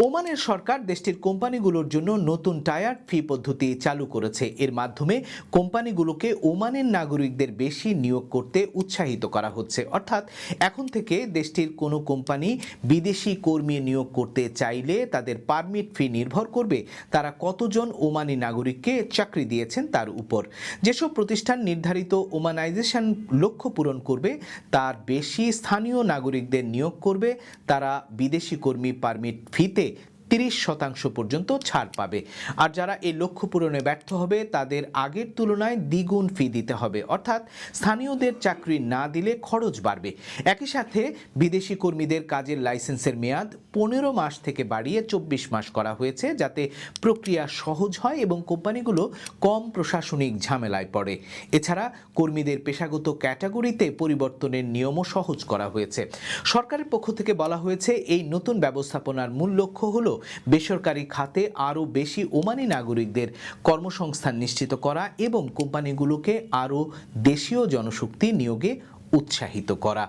ওমানের সরকার দেশটির কোম্পানিগুলোর জন্য নতুন টায়ার ফি পদ্ধতি চালু করেছে। এর মাধ্যমে কোম্পানিগুলোকে ওমানের নাগরিকদের বেশি নিয়োগ করতে উৎসাহিত করা হচ্ছে। অর্থাৎ এখন থেকে দেশটির কোনো কোম্পানি বিদেশি কর্মী নিয়োগ করতে চাইলে তাদের পারমিট ফি নির্ভর করবে তারা কতজন ওমানি নাগরিককে চাকরি দিয়েছেন তার উপর। যেসব প্রতিষ্ঠান নির্ধারিত ওমানাইজেশন লক্ষ্য পূরণ করবে তার বেশি স্থানীয় নাগরিকদের নিয়োগ করবে, তারা বিদেশি কর্মী পারমিট ফিতে 30% পর্যন্ত ছাড় পাবে। আর যারা এই লক্ষ্য পূরণে ব্যর্থ হবে তাদের আগের তুলনায় দ্বিগুণ ফি দিতে হবে। অর্থাৎ স্থানীয়দের চাকরি না দিলে খরচ বাড়বে। একই সাথে বিদেশি কর্মীদের কাজের লাইসেন্সের মেয়াদ 15 মাস থেকে বাড়িয়ে 24 মাস করা হয়েছে, যাতে প্রক্রিয়া সহজ হয় এবং কোম্পানিগুলো কম প্রশাসনিক ঝামেলায় পড়ে। এছাড়া কর্মীদের পেশাগত ক্যাটাগরিতে পরিবর্তনের নিয়মও সহজ করা হয়েছে। সরকারের পক্ষ থেকে বলা হয়েছে এই নতুন ব্যবস্থাপনার মূল লক্ষ্য হলো বেসরকারি খাতে আরও বেশি ওমানি নাগরিকদের কর্মসংস্থান নিশ্চিত করা এবং কোম্পানিগুলোকে আরও দেশীয় জনশক্তি নিয়োগে উৎসাহিত করা।